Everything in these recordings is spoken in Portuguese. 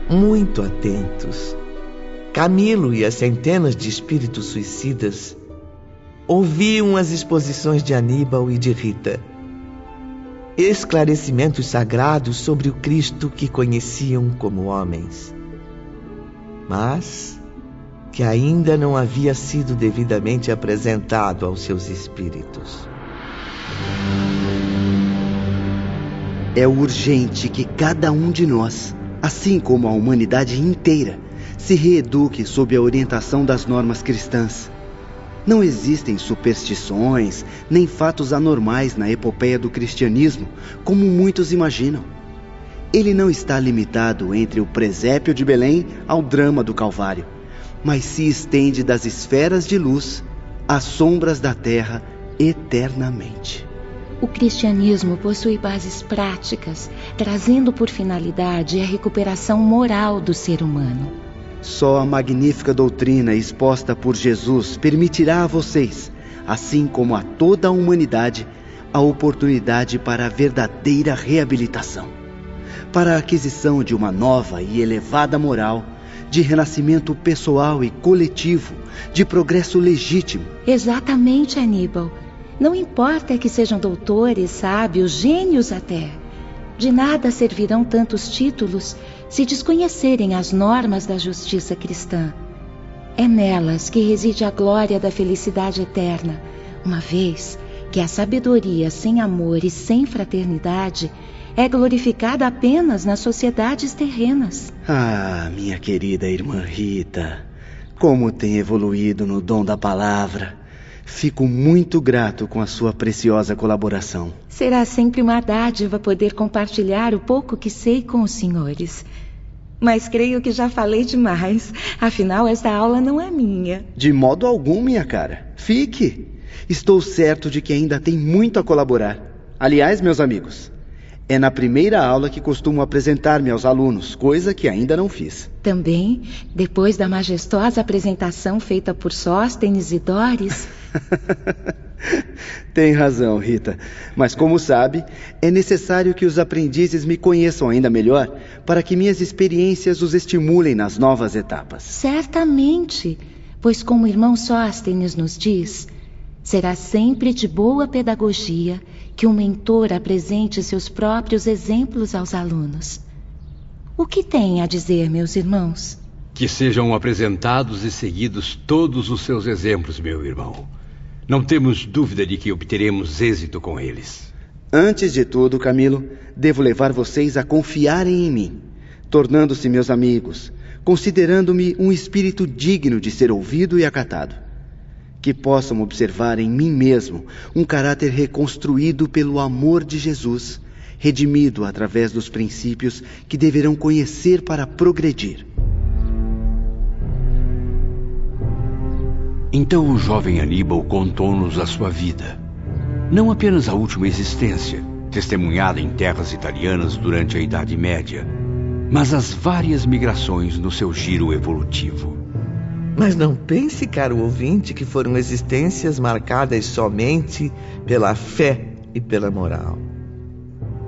muito atentos, Camilo e as centenas de espíritos suicidas ouviam as exposições de Aníbal e de Rita. Esclarecimentos sagrados sobre o Cristo que conheciam como homens, mas que ainda não havia sido devidamente apresentado aos seus espíritos. É urgente que cada um de nós, assim como a humanidade inteira, se reeduque sob a orientação das normas cristãs. Não existem superstições, nem fatos anormais na epopeia do cristianismo, como muitos imaginam. Ele não está limitado entre o presépio de Belém ao drama do Calvário, mas se estende das esferas de luz às sombras da terra eternamente. O cristianismo possui bases práticas, trazendo por finalidade a recuperação moral do ser humano. Só a magnífica doutrina exposta por Jesus permitirá a vocês, assim como a toda a humanidade, a oportunidade para a verdadeira reabilitação, para a aquisição de uma nova e elevada moral, de renascimento pessoal e coletivo, de progresso legítimo. Exatamente, Aníbal. Não importa que sejam doutores, sábios, gênios até. De nada servirão tantos títulos se desconhecerem as normas da justiça cristã. É nelas que reside a glória da felicidade eterna, uma vez que a sabedoria sem amor e sem fraternidade é glorificada apenas nas sociedades terrenas. Ah, minha querida irmã Rita, como tem evoluído no dom da palavra. Fico muito grato com a sua preciosa colaboração. Será sempre uma dádiva poder compartilhar o pouco que sei com os senhores. Mas creio que já falei demais. Afinal, esta aula não é minha. De modo algum, minha cara. Fique. Estou certo de que ainda tem muito a colaborar. Aliás, meus amigos, é na primeira aula que costumo apresentar-me aos alunos, coisa que ainda não fiz. Também, depois da majestosa apresentação feita por Sóstenes e Dóris... Tem razão, Rita. Mas como sabe, é necessário que os aprendizes me conheçam ainda melhor para que minhas experiências os estimulem nas novas etapas. Certamente, pois como o irmão Sóstenes nos diz, será sempre de boa pedagogia que um mentor apresente seus próprios exemplos aos alunos. O que tem a dizer, meus irmãos? Que sejam apresentados e seguidos todos os seus exemplos, meu irmão. Não temos dúvida de que obteremos êxito com eles. Antes de tudo, Camilo, devo levar vocês a confiarem em mim, tornando-se meus amigos, considerando-me um espírito digno de ser ouvido e acatado. Que possam observar em mim mesmo um caráter reconstruído pelo amor de Jesus, redimido através dos princípios que deverão conhecer para progredir. Então o jovem Aníbal contou-nos a sua vida. Não apenas a última existência, testemunhada em terras italianas durante a Idade Média, mas as várias migrações no seu giro evolutivo. Mas não pense, caro ouvinte, que foram existências marcadas somente pela fé e pela moral.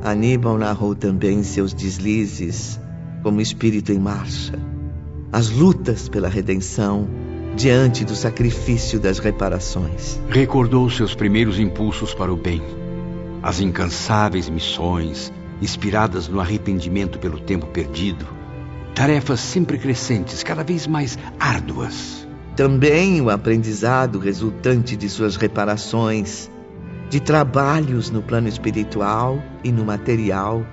Aníbal narrou também seus deslizes como espírito em marcha, as lutas pela redenção diante do sacrifício das reparações. Recordou seus primeiros impulsos para o bem, as incansáveis missões inspiradas no arrependimento pelo tempo perdido, tarefas sempre crescentes, cada vez mais árduas. Também o aprendizado resultante de suas reparações, de trabalhos no plano espiritual e no material,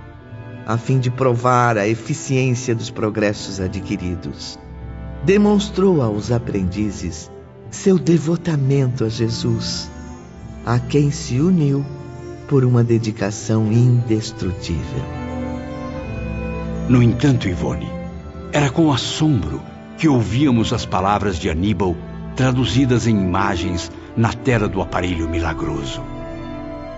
a fim de provar a eficiência dos progressos adquiridos. Demonstrou aos aprendizes seu devotamento a Jesus, a quem se uniu por uma dedicação indestrutível. No entanto, Ivone, era com assombro que ouvíamos as palavras de Aníbal traduzidas em imagens na tela do aparelho milagroso.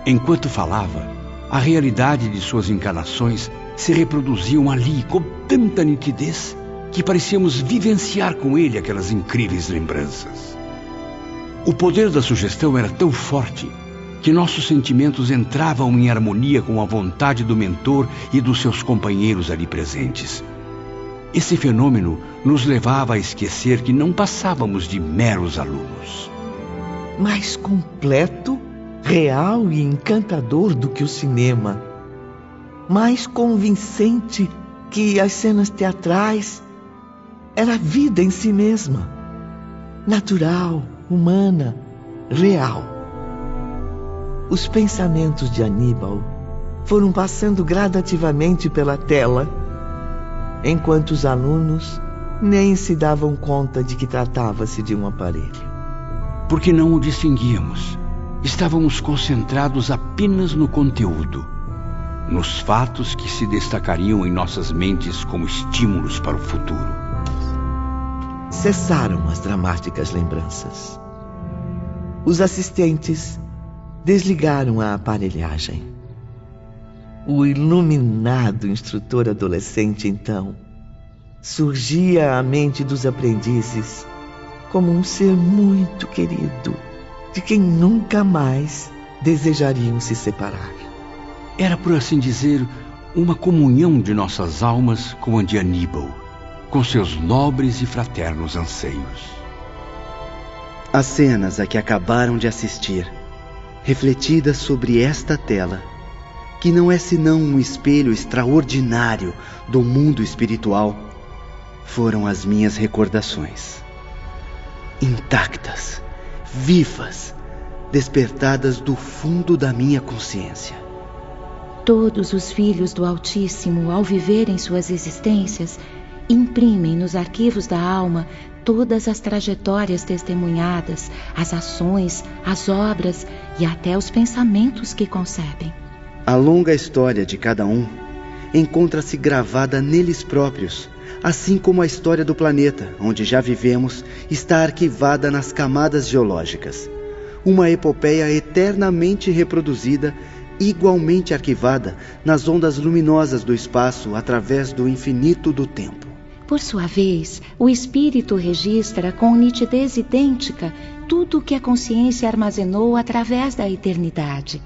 Enquanto falava, a realidade de suas encarnações se reproduziam ali com tanta nitidez que parecíamos vivenciar com ele aquelas incríveis lembranças. O poder da sugestão era tão forte que nossos sentimentos entravam em harmonia com a vontade do mentor e dos seus companheiros ali presentes. Esse fenômeno nos levava a esquecer que não passávamos de meros alunos. Mais completo, real e encantador do que o cinema. Mais convincente que as cenas teatrais. Era a vida em si mesma. Natural, humana, real. Os pensamentos de Aníbal foram passando gradativamente pela tela, enquanto os alunos nem se davam conta de que tratava-se de um aparelho. Porque não o distinguíamos. Estávamos concentrados apenas no conteúdo, nos fatos que se destacariam em nossas mentes como estímulos para o futuro. Cessaram as dramáticas lembranças. Os assistentes desligaram a aparelhagem. O iluminado instrutor adolescente, então, surgia à mente dos aprendizes como um ser muito querido, de quem nunca mais desejariam se separar. Era, por assim dizer, uma comunhão de nossas almas com a de Aníbal, com seus nobres e fraternos anseios. As cenas a que acabaram de assistir, refletidas sobre esta tela, que não é senão um espelho extraordinário do mundo espiritual, foram as minhas recordações. Intactas, vivas, despertadas do fundo da minha consciência. Todos os filhos do Altíssimo, ao viverem suas existências, imprimem nos arquivos da alma todas as trajetórias testemunhadas, as ações, as obras e até os pensamentos que concebem. A longa história de cada um encontra-se gravada neles próprios, assim como a história do planeta, onde já vivemos, está arquivada nas camadas geológicas. Uma epopeia eternamente reproduzida, igualmente arquivada nas ondas luminosas do espaço através do infinito do tempo. Por sua vez, o espírito registra com nitidez idêntica tudo o que a consciência armazenou através da eternidade.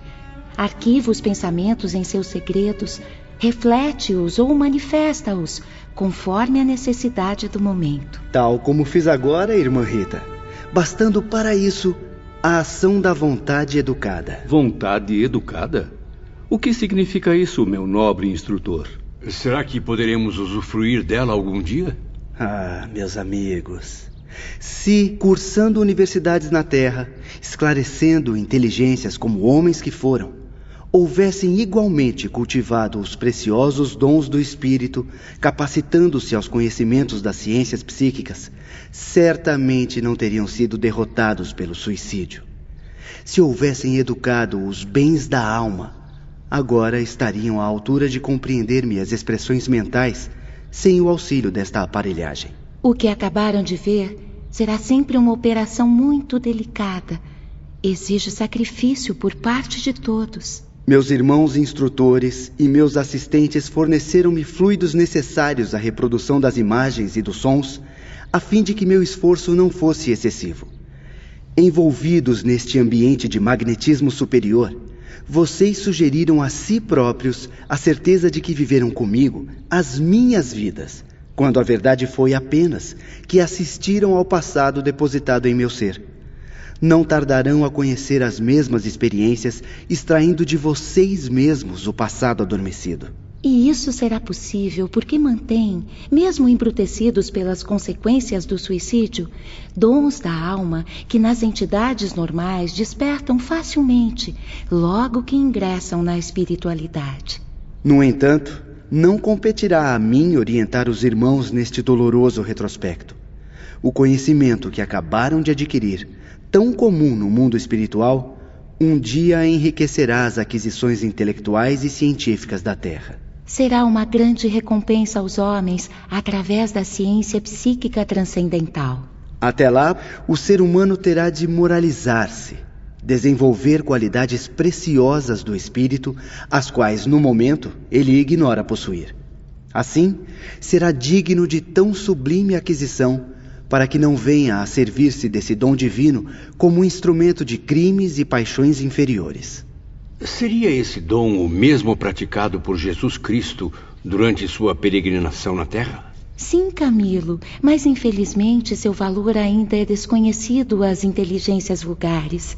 Arquiva os pensamentos em seus segredos, reflete-os ou manifesta-os, conforme a necessidade do momento. Tal como fiz agora, irmã Rita, bastando para isso a ação da vontade educada. Vontade educada? O que significa isso, meu nobre instrutor? Será que poderemos usufruir dela algum dia? Ah, meus amigos, se, cursando universidades na Terra, esclarecendo inteligências como homens que foram, houvessem igualmente cultivado os preciosos dons do espírito, capacitando-se aos conhecimentos das ciências psíquicas, certamente não teriam sido derrotados pelo suicídio. Se houvessem educado os bens da alma, agora estariam à altura de compreender minhas expressões mentais sem o auxílio desta aparelhagem. O que acabaram de ver será sempre uma operação muito delicada. Exige sacrifício por parte de todos. Meus irmãos instrutores e meus assistentes forneceram-me fluidos necessários à reprodução das imagens e dos sons, a fim de que meu esforço não fosse excessivo. Envolvidos neste ambiente de magnetismo superior, vocês sugeriram a si próprios a certeza de que viveram comigo as minhas vidas, quando a verdade foi apenas que assistiram ao passado depositado em meu ser. Não tardarão a conhecer as mesmas experiências, extraindo de vocês mesmos o passado adormecido. E isso será possível porque mantêm, mesmo embrutecidos pelas consequências do suicídio, dons da alma que nas entidades normais despertam facilmente, logo que ingressam na espiritualidade. No entanto, não competirá a mim orientar os irmãos neste doloroso retrospecto. O conhecimento que acabaram de adquirir, tão comum no mundo espiritual, um dia enriquecerá as aquisições intelectuais e científicas da Terra. Será uma grande recompensa aos homens através da ciência psíquica transcendental. Até lá, o ser humano terá de moralizar-se, desenvolver qualidades preciosas do espírito, as quais, no momento, ele ignora possuir. Assim, será digno de tão sublime aquisição, para que não venha a servir-se desse dom divino como um instrumento de crimes e paixões inferiores. Seria esse dom o mesmo praticado por Jesus Cristo durante sua peregrinação na Terra? Sim, Camilo, mas infelizmente seu valor ainda é desconhecido às inteligências vulgares.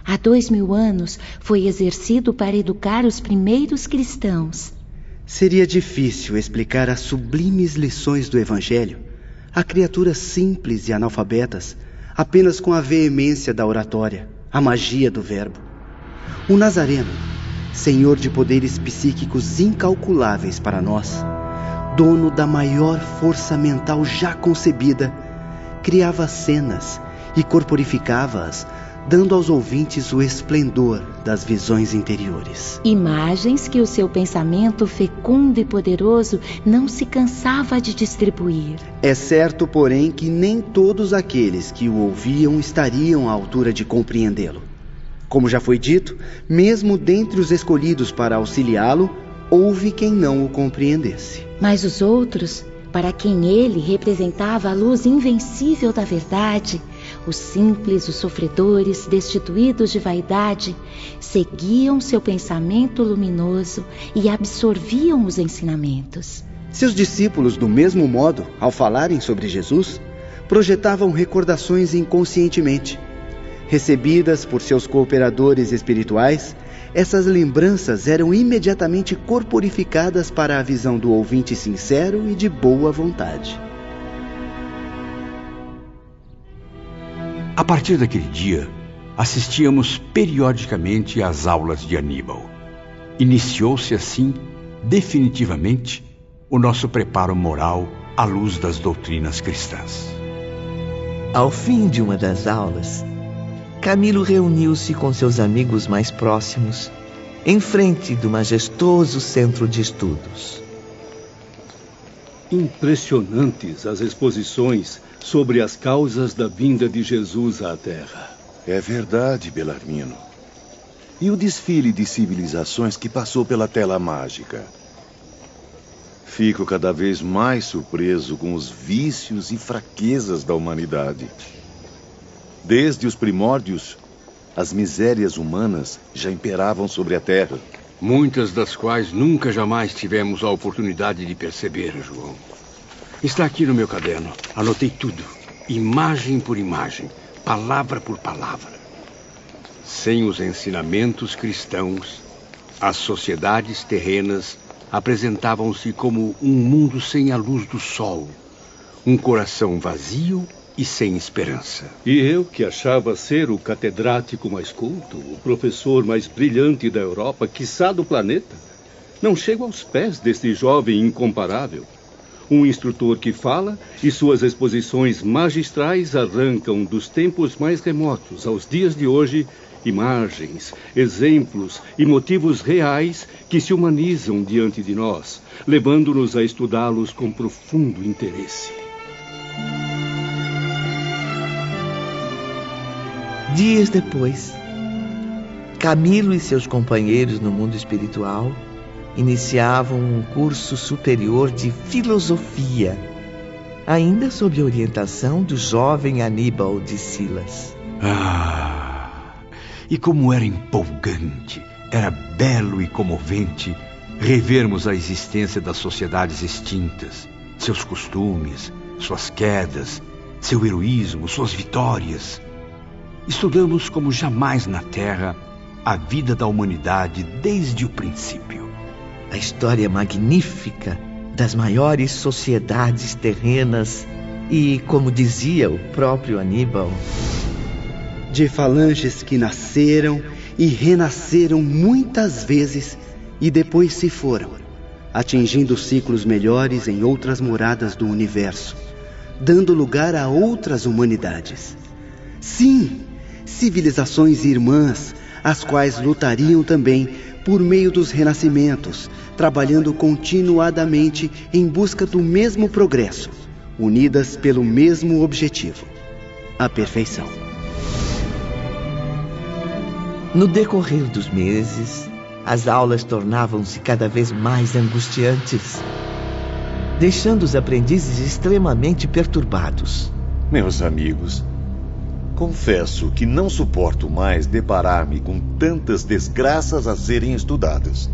Há 2000 anos foi exercido para educar os primeiros cristãos. Seria difícil explicar as sublimes lições do Evangelho a criaturas simples e analfabetas apenas com a veemência da oratória, a magia do verbo. O Nazareno, senhor de poderes psíquicos incalculáveis para nós, dono da maior força mental já concebida, criava cenas e corporificava-as, dando aos ouvintes o esplendor das visões interiores. Imagens que o seu pensamento fecundo e poderoso não se cansava de distribuir. É certo, porém, que nem todos aqueles que o ouviam estariam à altura de compreendê-lo. Como já foi dito, mesmo dentre os escolhidos para auxiliá-lo, houve quem não o compreendesse. Mas os outros, para quem ele representava a luz invencível da verdade, os simples, os sofredores, destituídos de vaidade, seguiam seu pensamento luminoso e absorviam os ensinamentos. Seus discípulos, do mesmo modo, ao falarem sobre Jesus, projetavam recordações inconscientemente. Recebidas por seus cooperadores espirituais, essas lembranças eram imediatamente corporificadas para a visão do ouvinte sincero e de boa vontade. A partir daquele dia, assistíamos periodicamente às aulas de Aníbal. Iniciou-se assim, definitivamente, o nosso preparo moral à luz das doutrinas cristãs. Ao fim de uma das aulas, Camilo reuniu-se com seus amigos mais próximos, em frente do majestoso centro de estudos. Impressionantes as exposições sobre as causas da vinda de Jesus à Terra. É verdade, Belarmino. E o desfile de civilizações que passou pela tela mágica? Fico cada vez mais surpreso com os vícios e fraquezas da humanidade. Desde os primórdios, as misérias humanas já imperavam sobre a Terra. Muitas das quais nunca jamais tivemos a oportunidade de perceber, João. Está aqui no meu caderno. Anotei tudo, imagem por imagem, palavra por palavra. Sem os ensinamentos cristãos, as sociedades terrenas apresentavam-se como um mundo sem a luz do sol, um coração vazio e sem esperança. E eu, que achava ser o catedrático mais culto, o professor mais brilhante da Europa, quiçá do planeta, não chego aos pés deste jovem incomparável. Um instrutor que fala e suas exposições magistrais arrancam dos tempos mais remotos aos dias de hoje imagens, exemplos e motivos reais que se humanizam diante de nós, levando-nos a estudá-los com profundo interesse. Dias depois, Camilo e seus companheiros no mundo espiritual iniciavam um curso superior de filosofia, ainda sob a orientação do jovem Aníbal de Silas. E como era empolgante, era belo e comovente revermos a existência das sociedades extintas, seus costumes, suas quedas, seu heroísmo, suas vitórias. Estudamos como jamais na Terra a vida da humanidade desde o princípio. A história magnífica das maiores sociedades terrenas e, como dizia o próprio Aníbal, de falanges que nasceram e renasceram muitas vezes e depois se foram, atingindo ciclos melhores em outras moradas do universo, dando lugar a outras humanidades. Sim, civilizações irmãs, as quais lutariam também por meio dos renascimentos, trabalhando continuadamente em busca do mesmo progresso, unidas pelo mesmo objetivo, a perfeição. No decorrer dos meses, as aulas tornavam-se cada vez mais angustiantes, deixando os aprendizes extremamente perturbados. Meus amigos, confesso que não suporto mais deparar-me com tantas desgraças a serem estudadas.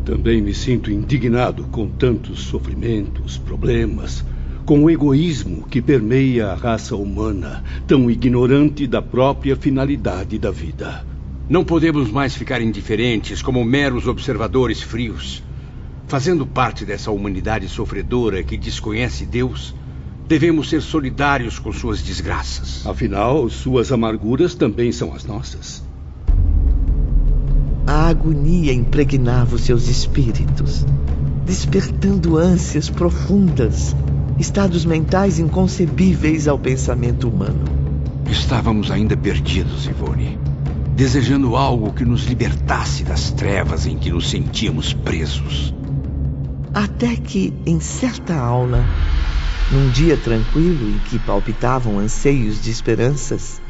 Também me sinto indignado com tantos sofrimentos, problemas, com o egoísmo que permeia a raça humana, tão ignorante da própria finalidade da vida. Não podemos mais ficar indiferentes como meros observadores frios. Fazendo parte dessa humanidade sofredora que desconhece Deus, devemos ser solidários com suas desgraças. Afinal, suas amarguras também são as nossas. A agonia impregnava os seus espíritos, despertando ânsias profundas, estados mentais inconcebíveis ao pensamento humano. Estávamos ainda perdidos, Ivone, desejando algo que nos libertasse das trevas em que nos sentíamos presos. Até que, em certa aula, num dia tranquilo em que palpitavam anseios de esperanças,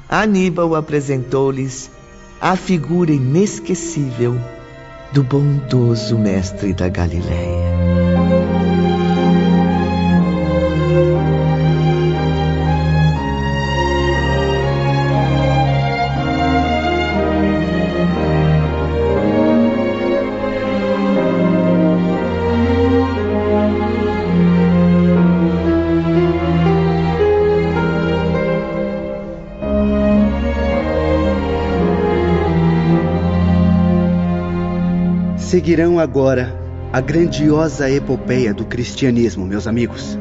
Aníbal apresentou-lhes a figura inesquecível do bondoso mestre da Galileia. Seguirão agora a grandiosa epopeia do cristianismo, meus amigos.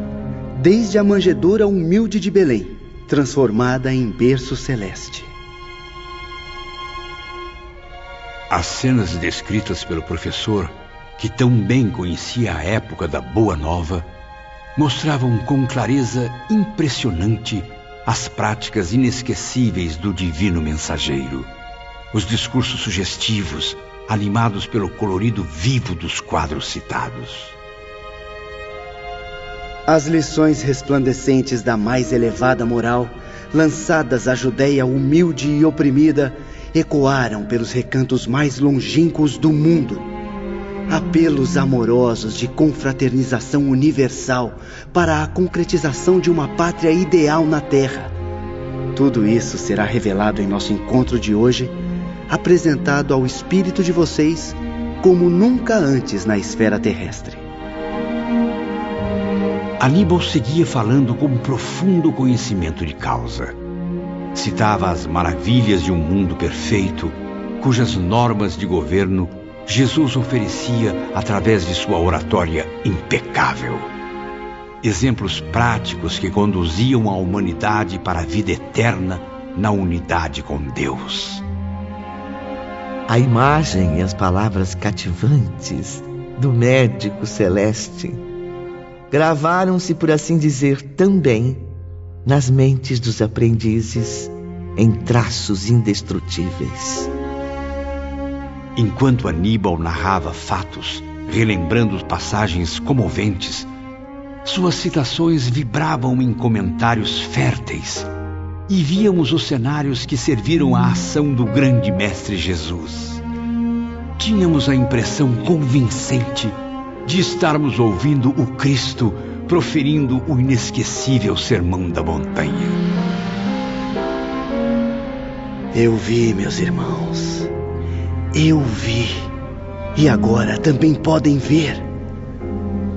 Desde a manjedoura humilde de Belém, transformada em berço celeste. As cenas descritas pelo professor, que tão bem conhecia a época da Boa Nova, mostravam com clareza impressionante as práticas inesquecíveis do divino mensageiro. Os discursos sugestivos, animados pelo colorido vivo dos quadros citados. As lições resplandecentes da mais elevada moral, lançadas à Judéia humilde e oprimida, ecoaram pelos recantos mais longínquos do mundo. Apelos amorosos de confraternização universal para a concretização de uma pátria ideal na Terra. Tudo isso será revelado em nosso encontro de hoje, apresentado ao espírito de vocês como nunca antes na esfera terrestre. Aníbal seguia falando com profundo conhecimento de causa. Citava as maravilhas de um mundo perfeito, cujas normas de governo Jesus oferecia através de sua oratória impecável. Exemplos práticos que conduziam a humanidade para a vida eterna na unidade com Deus. A imagem e as palavras cativantes do médico celeste gravaram-se, por assim dizer, também nas mentes dos aprendizes em traços indestrutíveis. Enquanto Aníbal narrava fatos, relembrando passagens comoventes, suas citações vibravam em comentários férteis, e víamos os cenários que serviram à ação do grande mestre Jesus. Tínhamos a impressão convincente de estarmos ouvindo o Cristo proferindo o inesquecível Sermão da Montanha. Eu vi, meus irmãos. Eu vi. E agora também podem ver.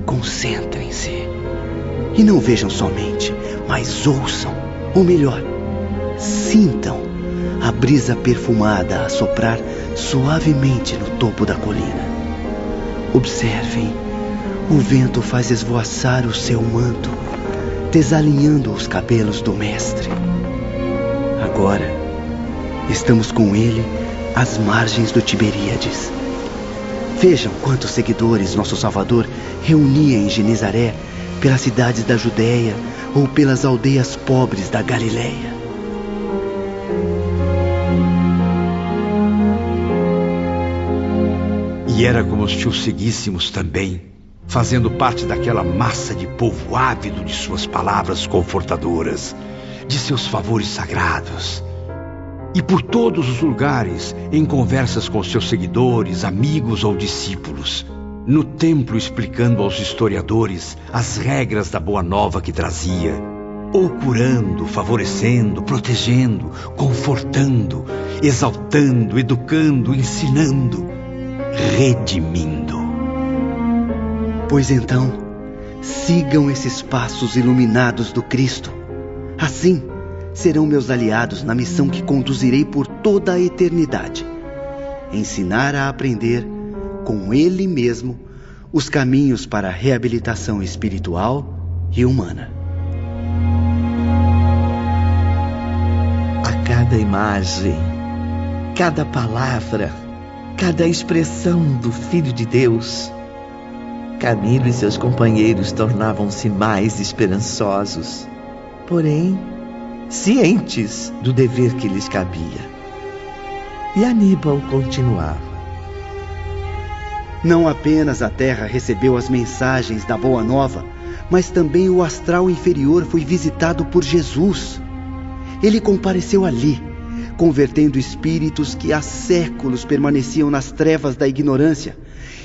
Concentrem-se. E não vejam somente, mas ouçam. Ou melhor, sintam a brisa perfumada a soprar suavemente no topo da colina. Observem, o vento faz esvoaçar o seu manto, desalinhando os cabelos do mestre. Agora, estamos com ele às margens do Tiberíades. Vejam quantos seguidores nosso Salvador reunia em Genezaré, pelas cidades da Judéia ou pelas aldeias pobres da Galileia. E era como se o seguíssemos também, fazendo parte daquela massa de povo ávido de suas palavras confortadoras, de seus favores sagrados. E por todos os lugares, em conversas com seus seguidores, amigos ou discípulos, no templo explicando aos historiadores as regras da Boa Nova que trazia, ou curando, favorecendo, protegendo, confortando, exaltando, educando, ensinando, redimindo. Pois então, Sigam esses passos iluminados do Cristo. Assim, serão meus aliados na missão que conduzirei por toda a eternidade. Ensinar a aprender, com Ele mesmo, os caminhos para a reabilitação espiritual e humana. A cada imagem, cada palavra, cada expressão do Filho de Deus, Camilo e seus companheiros tornavam-se mais esperançosos, porém cientes do dever que lhes cabia. E Aníbal continuava. Não apenas a terra recebeu as mensagens da Boa Nova, mas também o astral inferior foi visitado por Jesus. Ele compareceu ali, convertendo espíritos que há séculos permaneciam nas trevas da ignorância,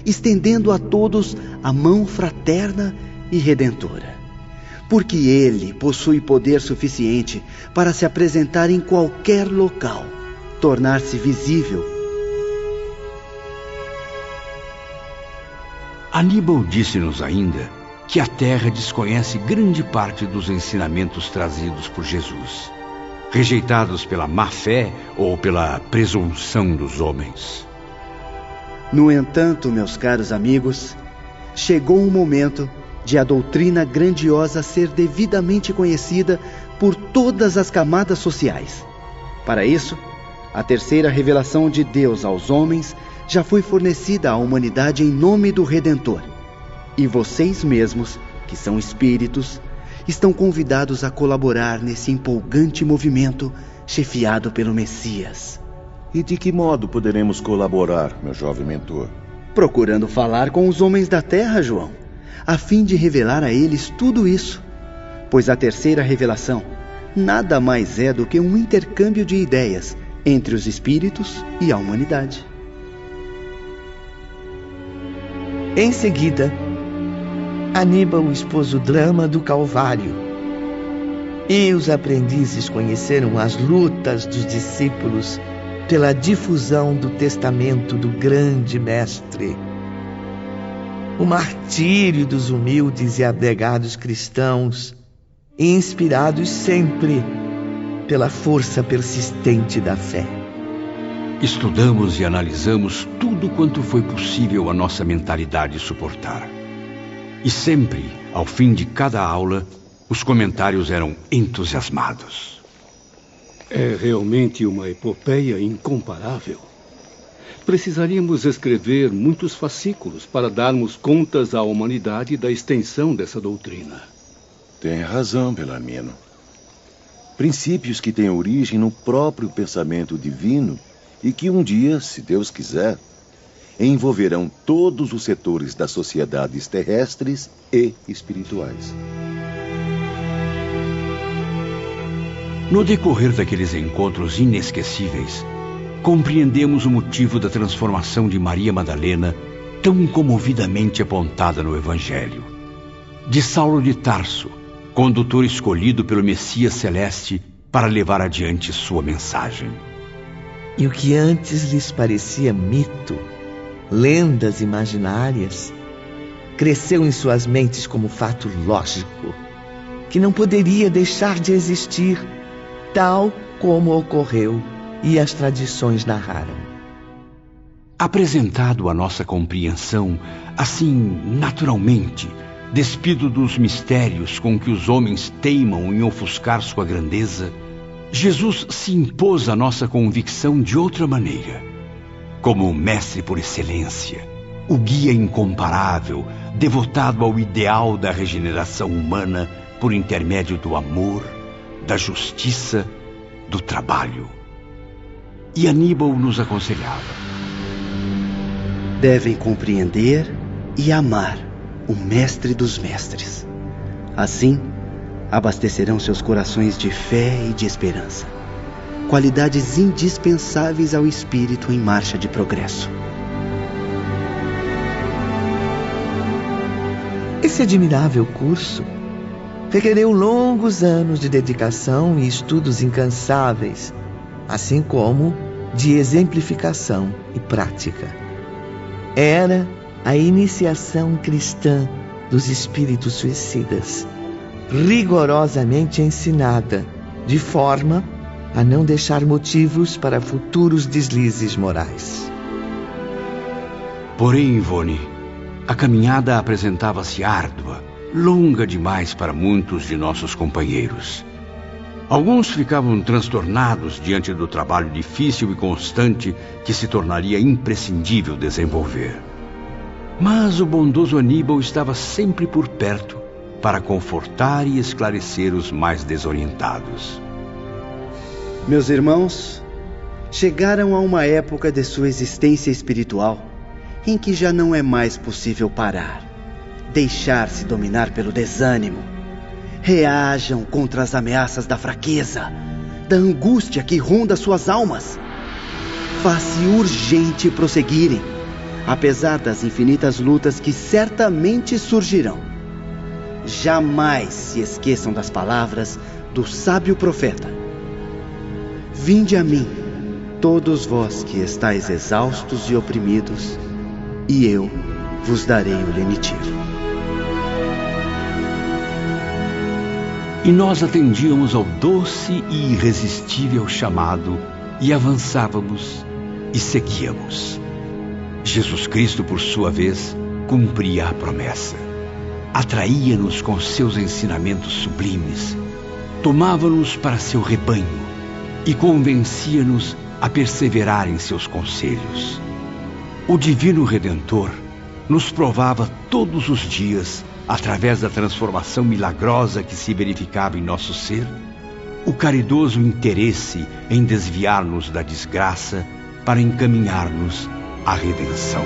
estendendo a todos a mão fraterna e redentora. Porque Ele possui poder suficiente para se apresentar em qualquer local, tornar-se visível. Aníbal disse-nos ainda que a Terra desconhece grande parte dos ensinamentos trazidos por Jesus, rejeitados pela má-fé ou pela presunção dos homens. No entanto, meus caros amigos, chegou o momento de a doutrina grandiosa ser devidamente conhecida por todas as camadas sociais. Para isso, a terceira revelação de Deus aos homens já foi fornecida à humanidade em nome do Redentor. E vocês mesmos, que são espíritos, estão convidados a colaborar nesse empolgante movimento chefiado pelo Messias. E de que modo poderemos colaborar, meu jovem mentor? Procurando falar com os homens da terra, João, a fim de revelar a eles tudo isso. Pois a terceira revelação nada mais é do que um intercâmbio de ideias entre os espíritos e a humanidade. Em seguida, Aníbal expôs o drama do Calvário, e os aprendizes conheceram as lutas dos discípulos pela difusão do testamento do grande mestre, o martírio dos humildes e abnegados cristãos, inspirados sempre pela força persistente da fé. Estudamos e analisamos tudo quanto foi possível a nossa mentalidade suportar. E sempre, ao fim de cada aula, os comentários eram entusiasmados. É realmente uma epopeia incomparável. Precisaríamos escrever muitos fascículos para darmos contas à humanidade da extensão dessa doutrina. Tem razão, Belarmino. Princípios que têm origem no próprio pensamento divino e que um dia, se Deus quiser, envolverão todos os setores das sociedades terrestres e espirituais. No decorrer daqueles encontros inesquecíveis, compreendemos o motivo da transformação de Maria Madalena, tão comovidamente apontada no Evangelho. De Saulo de Tarso, condutor escolhido pelo Messias Celeste para levar adiante sua mensagem. E o que antes lhes parecia mito, lendas imaginárias, cresceu em suas mentes como fato lógico, que não poderia deixar de existir, tal como ocorreu e as tradições narraram. Apresentado à nossa compreensão, assim, naturalmente, despido dos mistérios com que os homens teimam em ofuscar sua grandeza, Jesus se impôs à nossa convicção de outra maneira, como o mestre por excelência, o guia incomparável, devotado ao ideal da regeneração humana por intermédio do amor, da justiça, do trabalho. E Aníbal nos aconselhava: devem compreender e amar o mestre dos mestres. Assim, abastecerão seus corações de fé e de esperança, qualidades indispensáveis ao espírito em marcha de progresso. Esse admirável curso requereu longos anos de dedicação e estudos incansáveis, assim como de exemplificação e prática. Era a iniciação cristã dos espíritos suicidas, rigorosamente ensinada, de forma a não deixar motivos para futuros deslizes morais. Porém, Ivone, a caminhada apresentava-se árdua, longa demais para muitos de nossos companheiros. Alguns ficavam transtornados diante do trabalho difícil e constante que se tornaria imprescindível desenvolver. Mas o bondoso Aníbal estava sempre por perto para confortar e esclarecer os mais desorientados. Meus irmãos, chegaram a uma época de sua existência espiritual em que já não é mais possível parar, deixar-se dominar pelo desânimo. Reajam contra as ameaças da fraqueza, da angústia que ronda suas almas. Faz-se urgente prosseguirem, apesar das infinitas lutas que certamente surgirão. Jamais se esqueçam das palavras do sábio profeta: vinde a mim, todos vós que estáis exaustos e oprimidos, e eu vos darei o lenitivo. E nós atendíamos ao doce e irresistível chamado e avançávamos e seguíamos. Jesus Cristo, por sua vez, cumpria a promessa. Atraía-nos com seus ensinamentos sublimes, tomava-nos para seu rebanho e convencia-nos a perseverar em seus conselhos. O Divino Redentor nos provava todos os dias, através da transformação milagrosa que se verificava em nosso ser, o caridoso interesse em desviar-nos da desgraça para encaminhar-nos à redenção.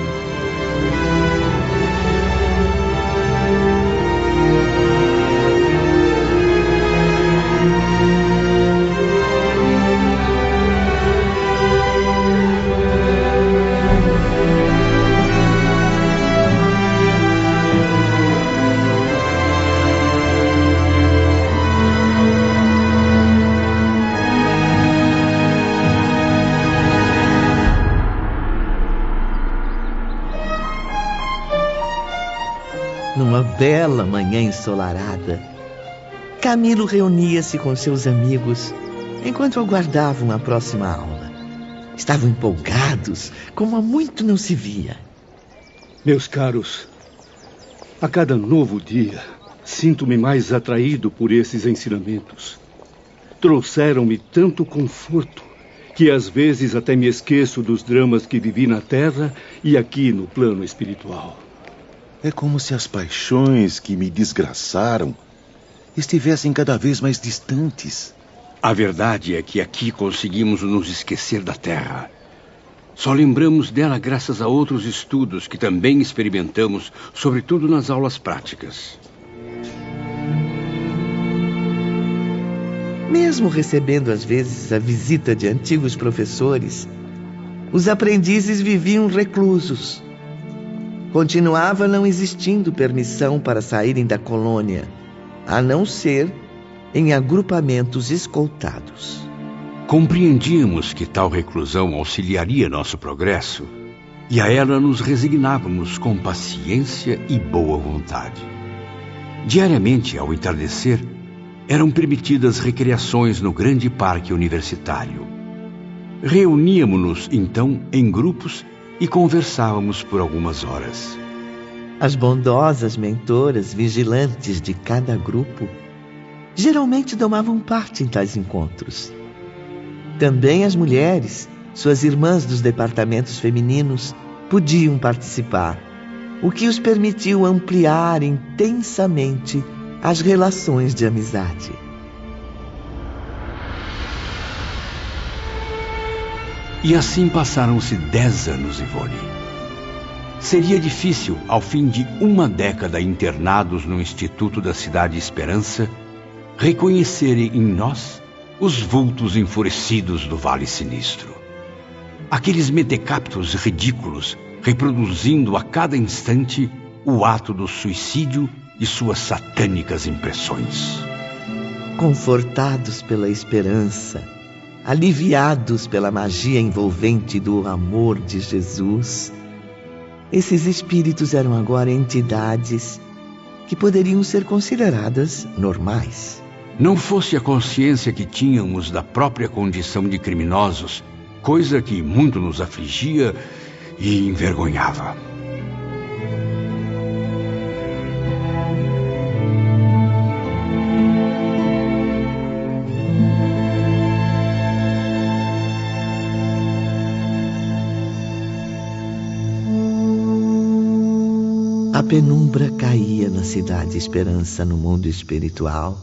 Numa bela manhã ensolarada, Camilo reunia-se com seus amigos enquanto aguardavam a próxima aula. Estavam empolgados, como há muito não se via. Meus caros, a cada novo dia, sinto-me mais atraído por esses ensinamentos. Trouxeram-me tanto conforto que às vezes até me esqueço dos dramas que vivi na Terra e aqui no plano espiritual. É como se as paixões que me desgraçaram estivessem cada vez mais distantes. A verdade é que aqui conseguimos nos esquecer da Terra. Só lembramos dela graças a outros estudos que também experimentamos, sobretudo nas aulas práticas. Mesmo recebendo às vezes a visita de antigos professores, os aprendizes viviam reclusos. Continuava não existindo permissão para saírem da colônia, a não ser em agrupamentos escoltados. Compreendíamos que tal reclusão auxiliaria nosso progresso, e a ela nos resignávamos com paciência e boa vontade. Diariamente, ao entardecer, eram permitidas recreações no grande parque universitário. Reuníamos-nos, então, em grupos e conversávamos por algumas horas. As bondosas mentoras vigilantes de cada grupo geralmente tomavam parte em tais encontros. Também as mulheres, suas irmãs dos departamentos femininos, podiam participar, o que os permitiu ampliar intensamente as relações de amizade. E assim passaram-se 10 anos, Ivone. Seria difícil, ao fim de uma década internados no Instituto da Cidade Esperança, reconhecerem em nós os vultos enfurecidos do Vale Sinistro. Aqueles mentecaptos ridículos, reproduzindo a cada instante o ato do suicídio e suas satânicas impressões. Confortados pela esperança, aliviados pela magia envolvente do amor de Jesus, esses espíritos eram agora entidades que poderiam ser consideradas normais. Não fosse a consciência que tínhamos da própria condição de criminosos, coisa que muito nos afligia e envergonhava. A penumbra caía na cidade Esperança, no mundo espiritual,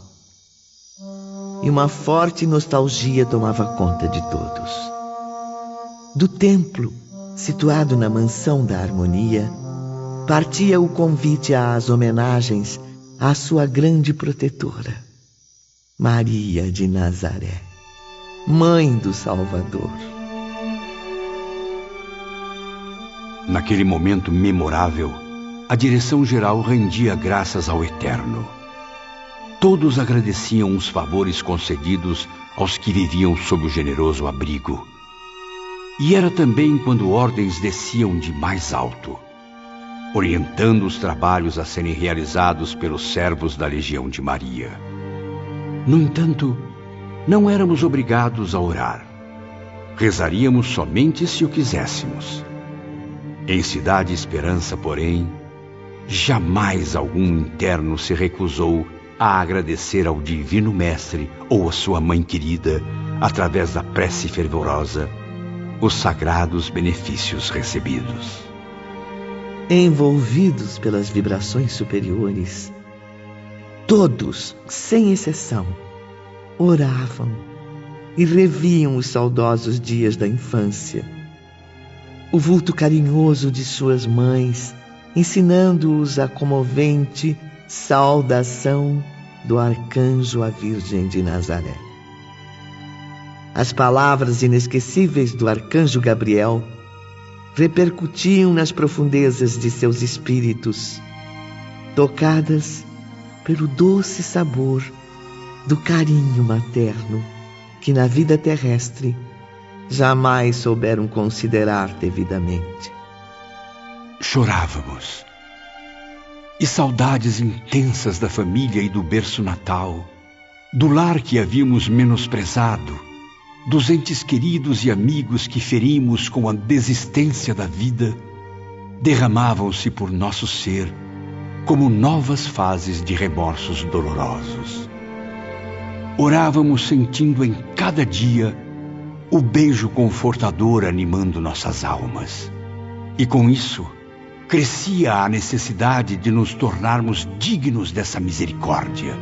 e uma forte nostalgia tomava conta de todos. Do templo, situado na mansão da harmonia, partia o convite às homenagens à sua grande protetora, Maria de Nazaré, mãe do Salvador. Naquele momento memorável, a direção-geral rendia graças ao Eterno. Todos agradeciam os favores concedidos aos que viviam sob o generoso abrigo. E era também quando ordens desciam de mais alto, orientando os trabalhos a serem realizados pelos servos da Legião de Maria. No entanto, não éramos obrigados a orar. Rezaríamos somente se o quiséssemos. Em Cidade Esperança, porém, jamais algum interno se recusou a agradecer ao Divino Mestre ou à sua Mãe querida, através da prece fervorosa, os sagrados benefícios recebidos. Envolvidos pelas vibrações superiores, todos, sem exceção, oravam e reviam os saudosos dias da infância, o vulto carinhoso de suas mães, ensinando-os a comovente saudação do arcanjo à Virgem de Nazaré. As palavras inesquecíveis do arcanjo Gabriel repercutiam nas profundezas de seus espíritos, tocadas pelo doce sabor do carinho materno que na vida terrestre jamais souberam considerar devidamente. Chorávamos. E saudades intensas da família e do berço natal, do lar que havíamos menosprezado, dos entes queridos e amigos que ferimos com a desistência da vida, derramavam-se por nosso ser como novas fases de remorsos dolorosos. Orávamos sentindo em cada dia o beijo confortador animando nossas almas. E com isso, crescia a necessidade de nos tornarmos dignos dessa misericórdia.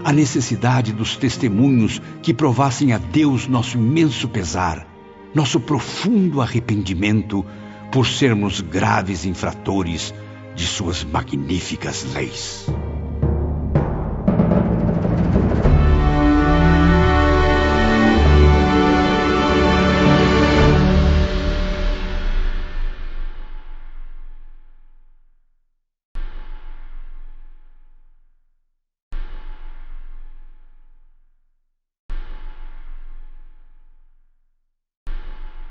A necessidade dos testemunhos que provassem a Deus nosso imenso pesar, nosso profundo arrependimento por sermos graves infratores de suas magníficas leis.